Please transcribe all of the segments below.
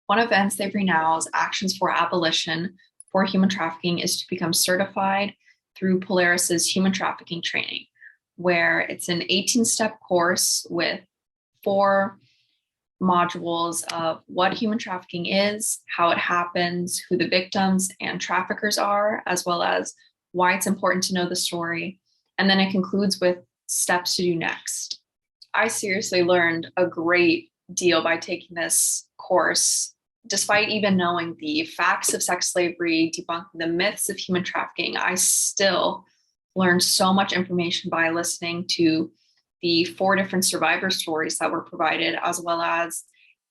One of NCAA Now's actions for abolition for human trafficking is to become certified through Polaris's human trafficking training, where it's an 18-step course with 4 modules of what human trafficking is, how it happens, who the victims and traffickers are, as well as why it's important to know the story. And then it concludes with steps to do next. I seriously learned a great deal by taking this course, despite even knowing the facts of sex slavery, debunking the myths of human trafficking. I still learned so much information by listening to the 4 different survivor stories that were provided, as well as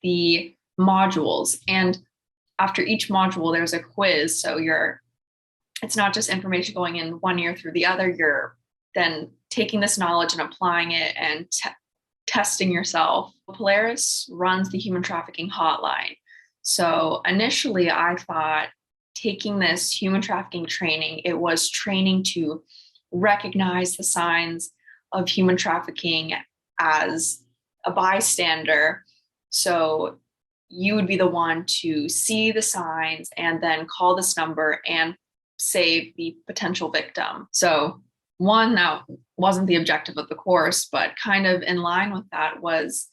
the modules. And after each module, there's a quiz. So it's not just information going in one ear through the other. You're then taking this knowledge and applying it and testing yourself. Polaris runs the human trafficking hotline. So initially I thought taking this human trafficking training, it was training to recognize the signs of human trafficking as a bystander. So you would be the one to see the signs and then call this number and save the potential victim. So one, that wasn't the objective of the course, but kind of in line with that was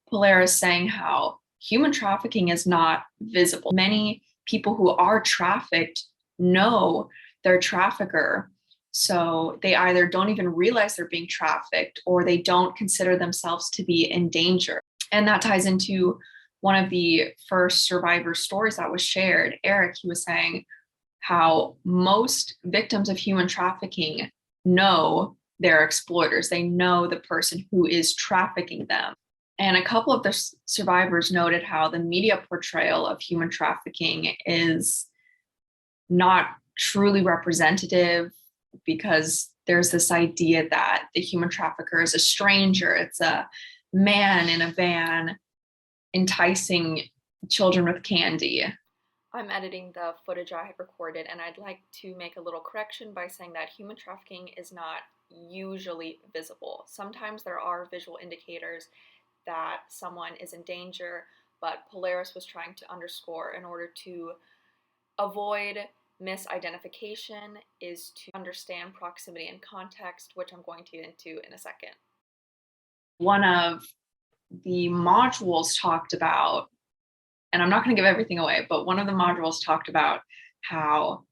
Polaris saying how human trafficking is not visible. Many people who are trafficked know their trafficker. So they either don't even realize they're being trafficked or they don't consider themselves to be in danger. And that ties into one of the first survivor stories that was shared. Eric, he was saying how most victims of human trafficking know their exploiters. They know the person who is trafficking them. And a couple of the survivors noted how the media portrayal of human trafficking is not truly representative, because there's this idea that the human trafficker is a stranger. It's a man in a van enticing children with candy. I'm editing the footage I have recorded, and I'd like to make a little correction by saying that human trafficking is not usually visible. Sometimes there are visual indicators that someone is in danger, but Polaris was trying to underscore, in order to avoid misidentification, is to understand proximity and context, which I'm going to get into in a second. One of the modules talked about, and I'm not going to give everything away, but one of the modules talked about how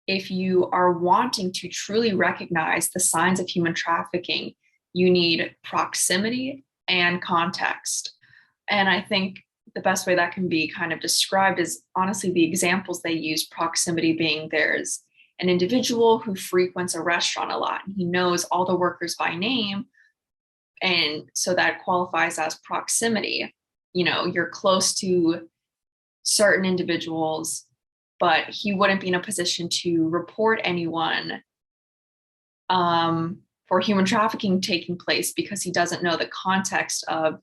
if you are wanting to truly recognize the signs of human trafficking, you need proximity and context. And I think the best way that can be kind of described is honestly the examples they use, proximity being there's an individual who frequents a restaurant a lot and he knows all the workers by name. And so that qualifies as proximity. You know, you're close to certain individuals, but he wouldn't be in a position to report anyone for human trafficking taking place because he doesn't know the context of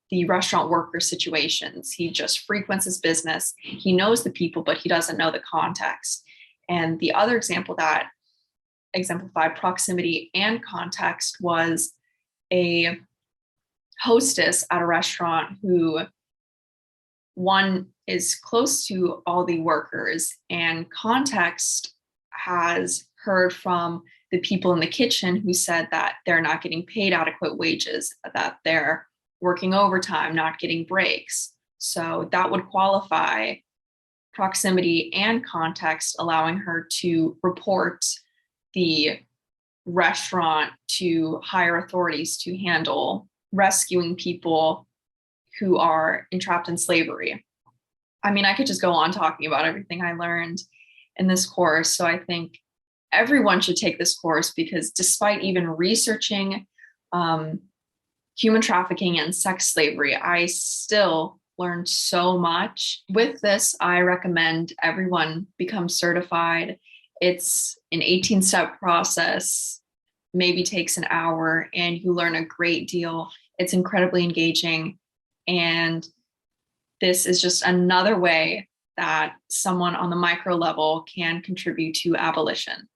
the restaurant worker situations. He just frequents his business. He knows the people, but he doesn't know the context. And the other example that exemplified proximity and context was a hostess at a restaurant who, one, is close to all the workers, and context has heard from the people in the kitchen who said that they're not getting paid adequate wages, that they're working overtime, not getting breaks. So that would qualify proximity and context, allowing her to report the restaurant to higher authorities to handle rescuing people who are entrapped in slavery. I mean, I could just go on talking about everything I learned in this course. So I think everyone should take this course, because despite even researching human trafficking and sex slavery, I still learned so much. With this, I recommend everyone become certified. It's an 18-step process, maybe takes an hour, and you learn a great deal. It's incredibly engaging. And this is just another way that someone on the micro level can contribute to abolition.